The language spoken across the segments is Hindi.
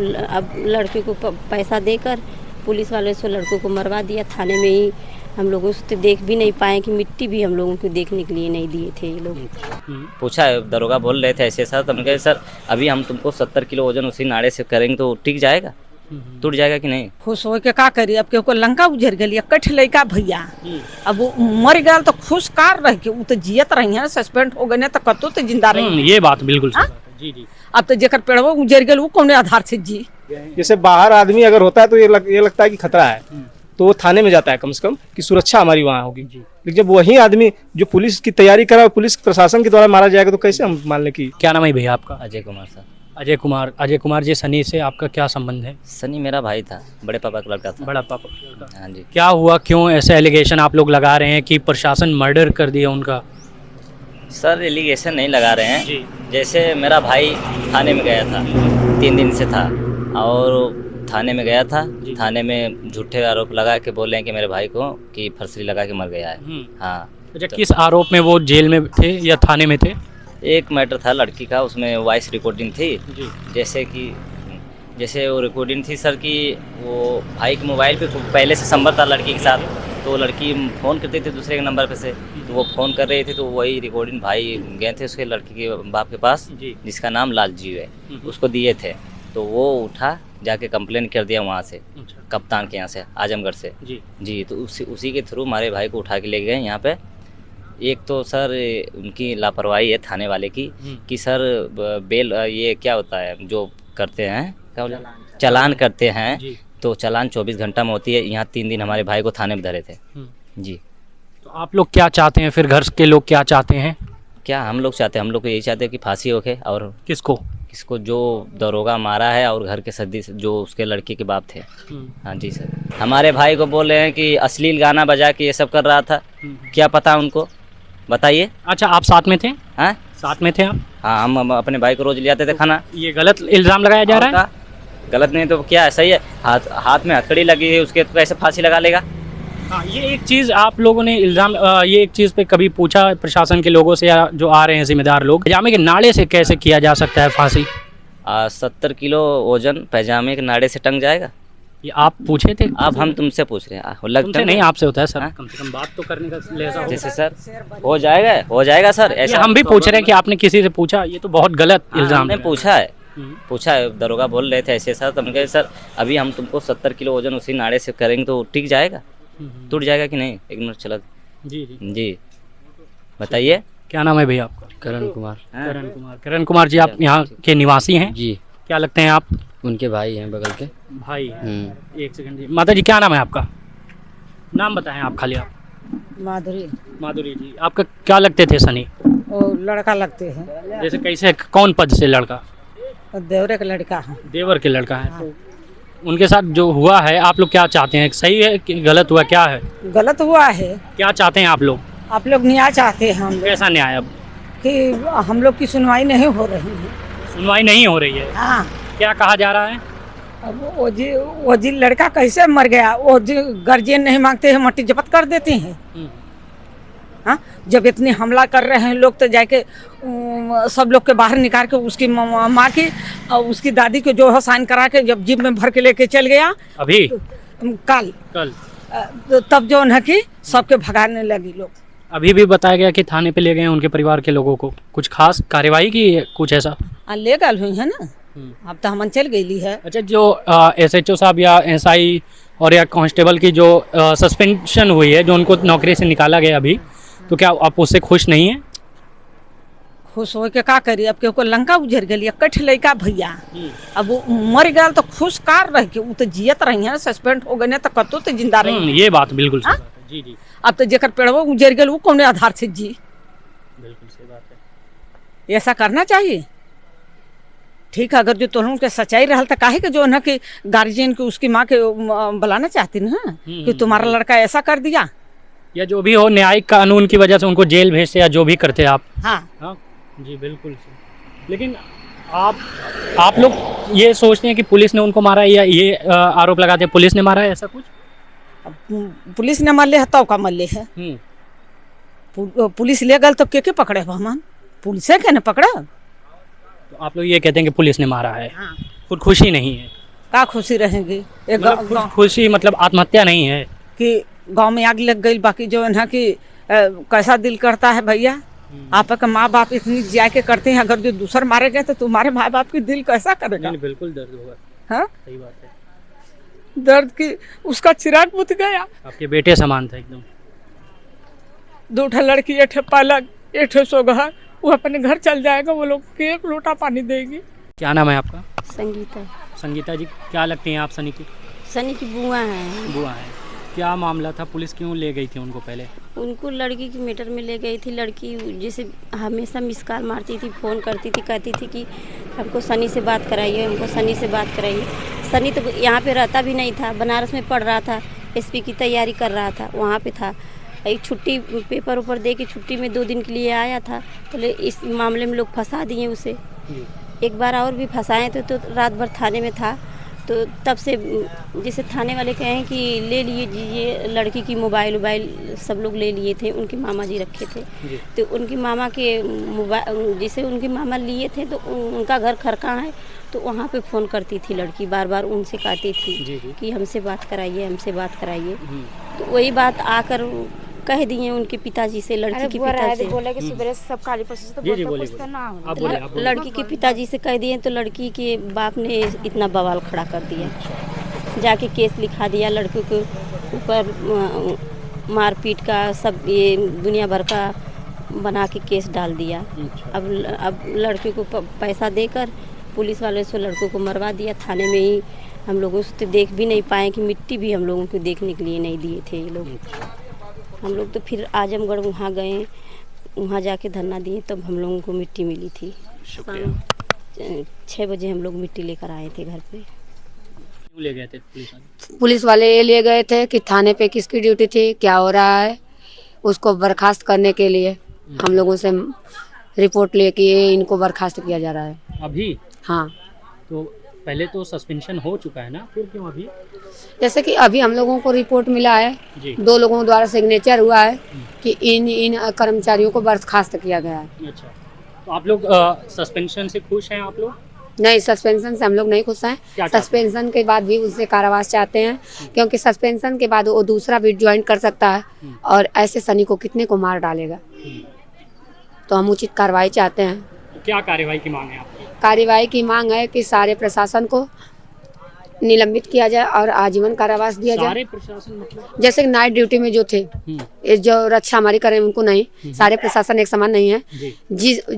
अब लड़के को पैसा देकर पुलिस वाले से लड़कों को मरवा दिया थाने में ही। हम लोगों से तो देख भी नहीं पाए कि मिट्टी भी हम लोगों को देखने के लिए नहीं दिए थे ये लोग। पूछा है, दरोगा बोल रहे थे ऐसे सर, तो हमने कहा सर अभी हम तुमको 70 किलो वजन उसी नाड़े से करेंगे तो टिक जाएगा, टूट जाएगा कि नहीं। खुश हो के का करी, अब केहू लंका उजर गई कठ लड़का भैया, अब वो मर गया तो खुश कार रह के तो जियत रही है, सस्पेंड हो गए तो कतो तो जिंदा रही। ये बात बिल्कुल जी जी। अब तो जेकर पेड़वा उजर गए वो कौन आधार से जी। जैसे बाहर आदमी अगर होता है तो ये लगता है कि खतरा है, तो वो थाने में जाता है कम से कम कि सुरक्षा हमारी वहाँ होगी। लेकिन जब वही आदमी जो पुलिस की तैयारी करा पुलिस प्रशासन के द्वारा मारा जाएगा तो कैसे हम मान लें कि। क्या नाम है भैया आपका? अजय कुमार सर। अजय कुमार जी, सनी से आपका क्या संबंध है? सनी मेरा भाई था, बड़े पापा का लड़का था। बड़ा पापा? हाँ जी। क्या हुआ, क्यों ऐसे एलिगेशन आप लोग लगा रहे हैं कि प्रशासन मर्डर कर दिया उनका? सर एलिगेशन नहीं लगा रहे हैं जी। जैसे मेरा भाई थाने में गया था, 3 दिन से था और थाने में गया था, थाने में झूठे आरोप लगा के बोले हैं कि मेरे भाई को कि फंसरी लगा के मर गया है। हाँ। अच्छा, किस आरोप में वो जेल में थे या थाने में थे? एक मैटर था लड़की का, उसमें वॉइस रिकॉर्डिंग थी जी। जैसे वो रिकॉर्डिंग थी सर कि वो भाई के मोबाइल पे पहले से संपर्क था लड़की के साथ, तो लड़की फ़ोन करती थी दूसरे के नंबर पे से, तो वो फ़ोन कर रही थी तो वही रिकॉर्डिंग भाई गए थे उसके लड़की के बाप के पास जिसका नाम लालजी है, उसको दिए थे, तो वो उठा जाके कंप्लेन कर दिया वहाँ से, कप्तान के यहाँ से, आजमगढ़ से जी। तो उसी के थ्रू हमारे भाई को उठा के ले गए यहाँ पे। एक तो सर उनकी लापरवाही है थाने वाले की कि सर बेल ये क्या होता है जो करते हैं, क्या बोले, चालान करते हैं, तो चालान 24 घंटा में होती है। यहाँ 3 दिन हमारे भाई को थाने में धरे थे जी। तो आप लोग क्या चाहते हैं फिर, घर के लोग क्या चाहते हैं? क्या हम लोग चाहते हैं, हम लोग को यही चाहते हैं कि फांसी होके, और किसको जो दरोगा मारा है और घर के सदस्य जो उसके लड़के के बाप थे। हाँ जी सर। हमारे भाई को बोल रहे हैं कि अश्लील गाना बजा के ये सब कर रहा था, क्या पता उनको, बताइए। अच्छा, आप साथ में थे? हाँ साथ में थे आप? हाँ, हम अपने भाई को रोज ले जाते थे खाना। ये गलत इल्जाम लगाया जा रहा है? गलत नहीं तो क्या है, सही है। हाथ में हथकड़ी लगी है उसके, तो कैसे फांसी लगा लेगा। हाँ, ये एक चीज़ आप लोगों ने इल्ज़ाम ये एक चीज़ पे कभी पूछा प्रशासन के लोगों से या जो आ रहे हैं जिम्मेदार लोग, पैजामे के नाड़े से कैसे किया जा सकता है फांसी? 70 किलो वजन पैजामे के नाड़े से टंग जाएगा? ये आप पूछे थे? अब हम तुमसे पूछ रहे हैं, लगता नहीं आपसे होता है सर। कम से कम बात तो करने का लहजा हो। जैसे सर हो जाएगा सर, ऐसा हम भी पूछ रहे हैं कि आपने किसी से पूछा? ये तो बहुत गलत इल्ज़ाम है। पूछा है, दरोगा बोल रहे थे ऐसे सर, तो हमने कहा सर अभी हम तुमको 70 किलो वजन उसी नाड़े से करेंगे तो टिक जाएगा, टूट जाएगा कि नहीं। एक मिनट चला जी, बताइए। क्या नाम है भैया आपका? करण कुमार। करण कुमार जी, आप यहाँ के निवासी हैं जी? क्या लगते हैं आप? उनके भाई हैं, बगल के भाई हैं। एक सेकंड जी। माता जी, क्या नाम है आपका? नाम बताएं आप खाली। आप? माधुरी जी। आपका क्या लगते थे सनी? वो लड़का लगते हैं। जैसे कैसे, कौन पद से लड़का? देवरे का लड़का है। देवर के लड़का है। तो उनके साथ जो हुआ है, आप लोग क्या चाहते हैं, सही है कि गलत हुआ, क्या है? गलत हुआ है। क्या चाहते हैं आप लोग? आप लोग न्याय चाहते हैं। हम लोग कैसा न्याय? अब कि हम लोग की सुनवाई नहीं हो रही है। सुनवाई नहीं हो रही है? हाँ। क्या कहा जा रहा है? अब वो जी लड़का कैसे मर गया, वो जी गार्जियन नहीं मांगते हैं, मट्टी जब्त कर देते हैं। हाँ, जब इतने हमला कर रहे हैं लोग तो जाके सब लोग के बाहर निकाल के उसकी माँ की और उसकी दादी को जो है साइन करा के जब जीप में भर के लेके चल गया अभी कल तब जो है कि सबके भगाने लगी लोग। अभी भी बताया गया कि थाने पे ले गए उनके परिवार के लोगों को, कुछ खास कार्यवाही की कुछ ऐसा? ले गल हुई है ना, अब तो हम चल गई है। अच्छा, जो SHO साहब या SI और या कांस्टेबल की जो सस्पेंशन हुई है, जो उनको नौकरी से निकाला गया अभी, तो क्या आप उससे खुश नहीं है? खुश हो के का करी, अब केहू लंका उजर गई कठ लड़का भैया, अब वो मर गया तो खुश कार रह के तो जियत रही है, सस्पेंड हो गए तो कतो तो जिंदा रही। ये बात बिल्कुल सही बात है। जी। अब तो जेकर पेड़वा उजर गए वो कौन आधार से जी। बिल्कुल सही बात है। ऐसा करना चाहिए। ठीक है, अगर जो तुम के सच्चाई रहा तो काहे के जो है कि गार्जियन की उसकी माँ के बुलाना चाहती ना कि तुम्हारा लड़का ऐसा कर दिया, या जो भी हो न्यायिक कानून की वजह से उनको जेल भेजते या जो भी करते आप। हाँ जी बिल्कुल। लेकिन आप लोग ये सोचते हैं कि पुलिस ने उनको मारा या ये आरोप लगाते हैं पुलिस ने मारा है, ऐसा कुछ? पुलिस ने मार ले है तो का मर ले है। पुलिस ले गल तो के पकड़े भगवान, पुलिस के न पकड़ा। तो आप लोग ये कहते हैं कि पुलिस ने मारा है? हाँ। खुद खुशी नहीं है? का खुशी रहेंगी एक मतलब खुद खुशी मतलब आत्महत्या नहीं है? कि गांव में आग लग गई, बाकी जो है ना कि कैसा दिल करता है भैया, आपका माँ बाप इतनी जिया के करते हैं, अगर जो दूसर मारे गए तो तुम्हारे माँ बाप की दिल कैसा करेगा? नहीं, बिल्कुल दर्द होगा। हाँ, सही बात है। दर्द की उसका चिराग बुझ गया। आपके बेटे समान था एकदम। 2 ठे लड़की, 1 ठे पलक, 1 ठे सोगहर, वो अपने घर चल जाएगा, वो लोग के 1 लोटा पानी देगी। क्या नाम है आपका? संगीता। संगीता जी, क्या लगती हैं आप सनी की? सनी की बुआ हैं। बुआ है। क्या मामला था, पुलिस क्यों ले गई थी उनको पहले? उनको लड़की की मैटर में ले गई थी। लड़की जैसे हमेशा मिस कॉल मारती थी, फ़ोन करती थी, कहती थी कि हमको सनी से बात कराइए, हमको सनी से बात कराइए। सनी तो यहाँ पे रहता भी नहीं था, बनारस में पढ़ रहा था, एसपी की तैयारी कर रहा था, वहाँ पे था। एक छुट्टी पेपर ऊपर दे के छुट्टी में 2 दिन के लिए आया था, तो इस मामले में लोग फंसा दिए उसे। एक बार और भी फंसाए थे, तो रात भर थाने में था। तो तब से जैसे थाने वाले कहें कि ले लिए लड़की की मोबाइल सब लोग ले लिए थे, उनके मामा जी रखे थे। तो उनकी मामा के मोबाइल जैसे उनके मामा लिए थे, तो उनका घर खरका है, तो वहाँ पे फ़ोन करती थी लड़की, बार बार उनसे कहती थी कि हमसे बात कराइए, हमसे बात कराइए। तो वही बात आकर कह दिए उनके पिताजी से, लड़की के पिताजी बोले कि सुबह सब काली पसी से तो बोलते ना हो। आप बोले। लड़की के पिताजी से कह दिए, तो लड़की के बाप ने इतना बवाल खड़ा कर दिया, जाके केस लिखा दिया लड़की के ऊपर, मारपीट का सब ये दुनिया भर का बना के केस डाल दिया। अब लड़की को पैसा देकर पुलिस वाले से लड़कों को मरवा दिया थाने में ही। हम लोगों से देख भी नहीं पाए कि मिट्टी भी हम लोगों को देखने के लिए नहीं दिए थे ये लोग। हम लोग तो फिर आजमगढ़ वहाँ गए, वहाँ जाके धरना दिए, तब हम लोगों को मिट्टी मिली थी। 6 बजे हम लोग मिट्टी लेकर आए थे घर पे। क्यों ले गए थे पुलिस वाले ये ले गए थे कि थाने पे किसकी ड्यूटी थी, क्या हो रहा है, उसको बर्खास्त करने के लिए हम लोगों से रिपोर्ट लेके इनको बर्खास्त किया जा रहा है अभी? हाँ, तो पहले तो सस्पेंशन हो चुका है ना, फिर क्यों अभी? जैसे कि अभी हम लोगों को रिपोर्ट मिला है, जी। 2 लोगों द्वारा सिग्नेचर हुआ है कि इन कर्मचारियों को बर्खास्त किया गया है। अच्छा, तो आप लोग सस्पेंशन से खुश हैं आप लोग? नहीं, सस्पेंशन से हम लोग नहीं खुश हैं। क्या चाहते हैं? सस्पेंशन के बाद भी उससे कारावास चाहते हैं, क्योंकि सस्पेंशन के बाद वो दूसरा भी ज्वाइन कर सकता है और ऐसे सनी को कितने को मार डालेगा। तो हम उचित कार्रवाई चाहते हैं। तो क्या कार्रवाई की मांग है आपकी? कार्रवाई की मांग है कि सारे प्रशासन को निलंबित किया जाए और आजीवन कारावास दिया जाए। सारे प्रशासन मतलब? जैसे कि नाइट ड्यूटी में जो थे, ये जो रक्षा हमारी करें उनको नहीं, सारे प्रशासन एक समान नहीं है।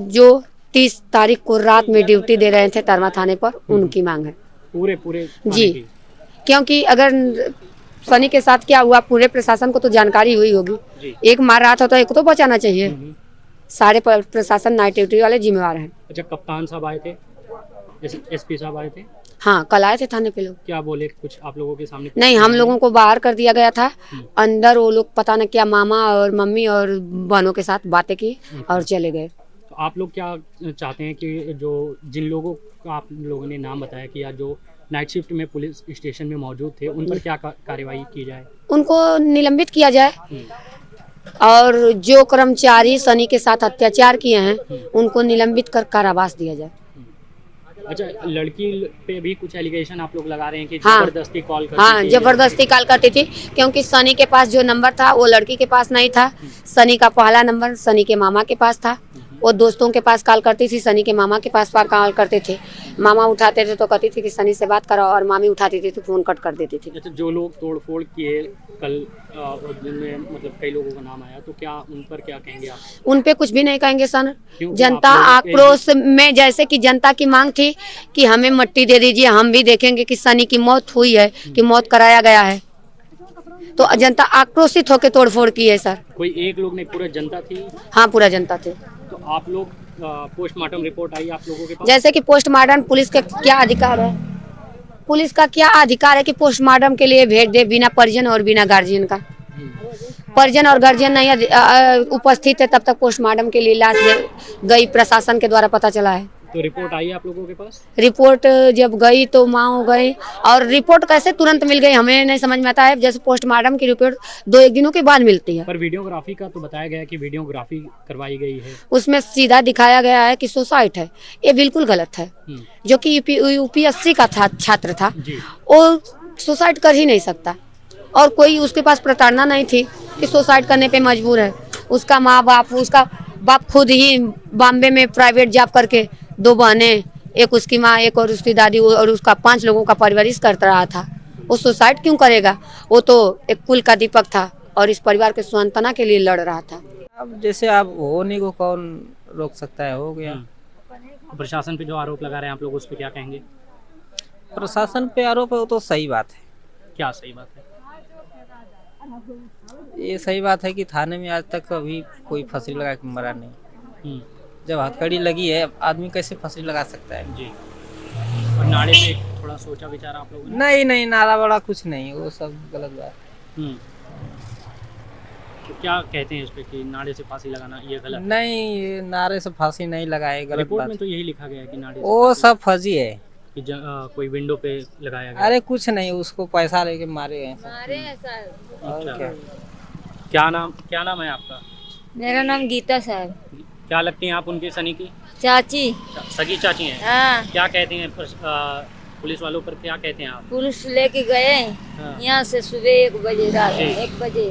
जो 30 तारीख को रात में ड्यूटी दे रहे थे तरमा थाने पर, उनकी मांग है पूरे जी। क्योंकि अगर सनी के साथ क्या हुआ पूरे प्रशासन को तो जानकारी हुई होगी। एक मार रहा था तो एक तो बचाना चाहिए। सारे प्रशासन नाइट ड्यूटी वाले जिम्मेवार हैं। अच्छा, कप्तान साहब आए थे, एसपी साहब आए थे? हाँ, कल आए थे थाने पे लोग। क्या बोले कुछ आप लोगों के सामने? नहीं, हम लोगों को बाहर कर दिया गया था। अंदर वो लोग पता न क्या मामा और मम्मी और बहनों के साथ बातें की और चले गए। तो आप लोग क्या चाहते हैं कि जो जिन लोगों का आप लोगों ने नाम बताया कि या जो नाइट शिफ्ट में पुलिस स्टेशन में मौजूद थे, उन पर क्या कार्रवाई की जाए? उनको निलंबित किया जाए और जो कर्मचारी सनी के साथ अत्याचार किए हैं उनको निलंबित कर कारावास दिया जाए। अच्छा, लड़की पे भी कुछ एलिगेशन आप लोग लगा रहे हैं कि हाँ, जबरदस्ती कॉल करती हाँ, थी? जबरदस्ती कॉल करती थी, क्योंकि सनी के पास जो नंबर था वो लड़की के पास नहीं था। सनी का पहला नंबर सनी के मामा के पास था। वो दोस्तों के पास कॉल करती थी, सनी के मामा के पास कॉल करते थे। मामा उठाते थे तो कहती थी कि सनी से बात करो, और मामी उठाती थी तो फोन कट कर देती थी। अच्छा, जो लोग तोड़फोड़ किए कल जिनमें मतलब कई लोगों का नाम आया, तो क्या उन पर क्या कहेंगे आप? उन पे कुछ भी नहीं कहेंगे सर। क्यों? जनता आक्रोश में, जैसे कि जनता की मांग थी कि हमें मट्टी दे दीजिए, हम भी देखेंगे कि सनी की मौत हुई है कि मौत कराया गया है, तो जनता आक्रोशित होकर तोड़फोड़ की है सर। कोई एक लोग नहीं, पूरा जनता थी? हाँ, पूरा जनता थे। तो आप लोग पोस्टमार्टम रिपोर्ट आई आप लोगों के पास? जैसे कि पोस्टमार्टम पुलिस का क्या अधिकार है, पुलिस का क्या अधिकार है कि पोस्टमार्टम के लिए भेज दे बिना परिजन और बिना गार्जियन का। परिजन और गार्जियन नहीं उपस्थित है तब तक पोस्टमार्टम के लिए लाश गई प्रशासन के द्वारा पता चला है। तो रिपोर्ट आई आप लोगों के पास? रिपोर्ट जब गई तो माँ गए, और रिपोर्ट कैसे तुरंत मिल गई हमें नहीं समझ में आता है। जैसे पोस्टमार्टम की रिपोर्ट 2-1 दिनों के बाद मिलती है। पर वीडियोग्राफी का तो बताया गया है कि वीडियोग्राफी करवाई गई है। उसमें सीधा दिखाया गया है कि सुसाइड है। ये बिल्कुल गलत है। जो कि यूपीएससी का छात्र था, वो सुसाइड कर ही नहीं सकता, और कोई उसके पास प्रताड़ना नहीं थी कि सुसाइड करने पे मजबूर है। उसका माँ बाप, उसका बाप खुद ही बॉम्बे में प्राइवेट जॉब करके 2 बहनें, एक उसकी माँ, एक और उसकी दादी, और उसका 5 लोगों का परवरिश करता रहा था। वो सुसाइड क्यों करेगा? वो तो एक कुल का दीपक था और इस परिवार के सांत्वना के लिए लड़ रहा था। अब जैसे आप होने को कौन रोक सकता है, हो गया। प्रशासन पे जो आरोप लगा रहे हैं आप लोग, उस पर क्या कहेंगे? प्रशासन पे आरोप है वो तो सही बात है। क्या सही बात है? ये सही बात है कि थाने में आज तक कभी कोई फांसी लगा के मरा नहीं। जब हथकड़ी लगी है, आदमी कैसे फांसी लगा सकता है? जी। और नारे पे थोड़ा सोचा विचारा आप लोगों ने? नहीं, नारा बड़ा कुछ नहीं, वो सब गलत बात। तो क्या कहते हैं इस पे कि नारे से फांसी लगाना ये गलत? नहीं, ये नारे से फांसी नहीं लगाए, गलत रिपोर्ट बात। में तो यही लिखा गया है कि नारे वो सब फर्जी है कि कोई विंडो पे लगाया गया। अरे कुछ नहीं, उसको पैसा लेके मारे हैं। अच्छा। क्या नाम है आपका? मेरा नाम गीता साहब। क्या लगती हैं आप उनकी सनी की? चाची। सगी चाची हैं? हाँ। क्या कहते हैं पुलिस वालों पर, क्या कहते हैं आप? पुलिस लेके गए यहाँ से सुबह 1 बजे, रात 1 बजे,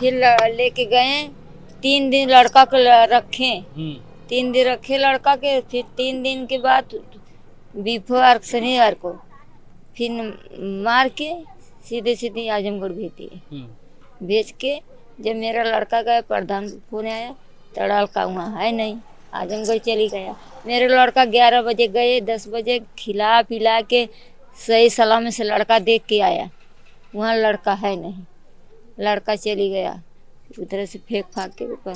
फिर लेके गए 3 दिन लड़का को रखे। 3 दिन रखे लड़का के, फिर 3 दिन के बाद बिफोर शनिवार को फिर मार के सीधे आजमगढ़ भेज दिए। भेज के जब मेरा लड़का गया, प्रधान फोन आया, तड़ाल का वहाँ है नहीं, आजमगढ़ चली गया। मेरे लड़का 11 बजे गए, 10 बजे खिला पिला के सही सलाम से लड़का देख के आया, वहाँ लड़का है नहीं, लड़का चली गया। उधर से फेंक फाँक के ऊपर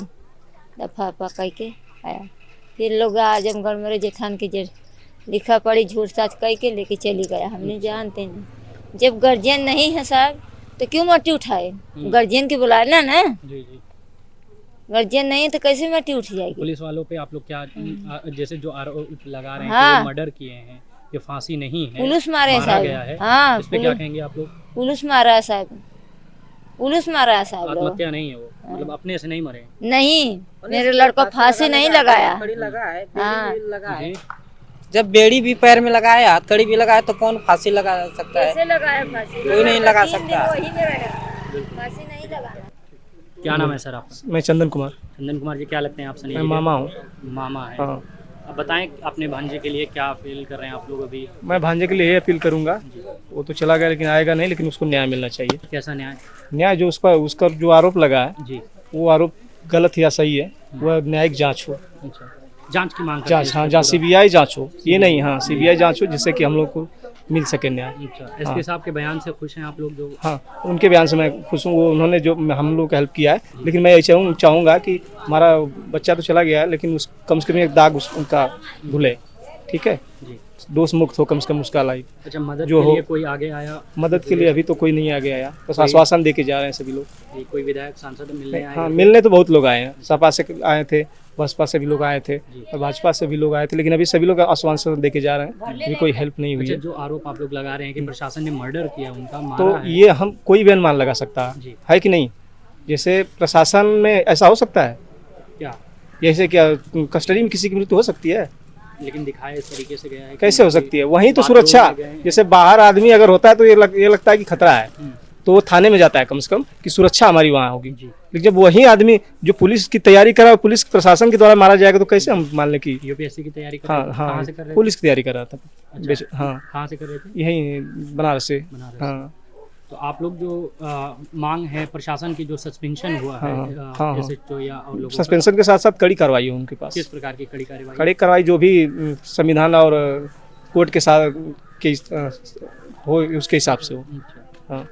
दफा कह के आया। फिर लोग आजमगढ़ मेरे जेठान के जेठ लिखा पड़ी झूठ साच कह के लेके चली गया। हमने जानते नहीं, जब गार्जियन नहीं है साहब तो क्यों मट्टी उठाए? गार्जियन की बुलाना ना। जी जी। गार्जियन नहीं है तो कैसे मट्टी उठ जाएगी? पुलिस वालों पे आप लोग क्या, जैसे जो आरोप लगा रहे हैं कि वो मर्डर किए हैं, ये फांसी नहीं है, पुलिस मारे मारा साहब। गया है, हाँ, इस पे क्या कहेंगे आप लोग? पुलिस मारा है साहब, पुलिस मारा है साहब। आत्महत्या नहीं है वो, मतलब अपने से नहीं मरे? नहीं, मेरे लड़का फांसी नहीं लगाया। जी। जब बेड़ी भी पैर में लगाया, हथकड़ी भी लगाया, तो कौन फांसी लगा सकता है? कैसे लगाया फांसी? कोई नहीं लगा सकता। वही में रहा, फांसी नहीं लगाना। क्या नाम है सर आपका? मैं चंदन कुमार। चंदन कुमार जी, क्या लगते हैं आप सनी मैं जी के? मामा हूँ। मामा है। हाँ। अब बताएं अपने भांजे के लिए क्या फील कर रहे हैं आप लोग अभी? मैं भांजे के लिए यही अपील करूंगा, वो तो चला गया लेकिन आएगा नहीं, लेकिन उसको न्याय मिलना चाहिए। कैसा न्याय? न्याय जो उसका जो आरोप लगा है जी। वो आरोप गलत या सही है, वह न्यायिक जांच हो। अच्छा, जांच की मांग करते जांच, हाँ, जहाँ सीबीआई जांच हो, ये नहीं, हाँ, सीबीआई जांच हो, जिससे कि हम लोग को मिल सके न्याय। अच्छा, एसपी साहब के बयान से खुश हैं आप लोग? जो हाँ, उनके बयान से मैं खुश हूँ, वो उन्होंने जो हम लोग का हेल्प किया है, लेकिन मैं ये चाहूँगा कि हमारा बच्चा तो चला गया है, लेकिन उस कम से कम एक दाग उनका धुले, ठीक है, जी, दोष मुक्त हो कम से कम उसका लाइफ। अच्छा, मदद जो के हो, लिए कोई आगे आया? मदद के लिए अभी तो कोई नहीं आगे आया, बस आश्वासन दे के जा रहे हैं सभी लोग। जी, कोई विधायक सांसद मिलने आए? हाँ, मिलने तो बहुत लोग आए हैं, सपा से आए थे, बसपा से भी लोग आए थे और भाजपा से भी लोग आए थे, लेकिन अभी सभी लोग आश्वासन दे के जा रहे हैं, अभी कोई हेल्प नहीं हुई अच्छा, है। जो आरोप आप लोग लगा रहे हैं कि प्रशासन ने मर्डर किया, उनका मारा तो है, ये हम कोई भी अनुमान लगा सकता जी, है कि नहीं? जैसे प्रशासन में ऐसा हो सकता है क्या? जैसे क्या कस्टडी में किसी की मृत्यु हो सकती है? लेकिन दिखाया इस तरीके से गया है कि कैसे हो सकती है? वहीं तो बात सुरक्षा, बोलने गए हैं। जैसे बाहर आदमी अगर होता है तो ये लगता है कि खतरा है, तो वो थाने में जाता है कम से कम कि सुरक्षा हमारी वहाँ होगी। जी। लेकिन जब वही आदमी जो पुलिस की तैयारी करा, पुलिस प्रशासन के द्वारा मारा जाएगा तो कैसे हम मान लें कि यूपीएससी की तैयारी कर हाँ रहे थे? हाँ कहाँ से कर रहे थे? पुलिस की तैयारी कर रहा था। अच्छा, हाँ, कहाँ से कर रहे थे? यही बनारस से। बनारस। हाँ, तो आप लोग जो मांग है प्रशासन की, जो सस्पेंशन हुआ है हाँ, SHO या और लोगों सस्पेंशन के साथ साथ कड़ी कार्रवाई है उनके का, पास। किस प्रकार की कड़ी कार्रवाई? कड़ी कार्रवाई जो भी संविधान और कोर्ट के साथ के हो उसके हिसाब से हो। अच्छा। हाँ।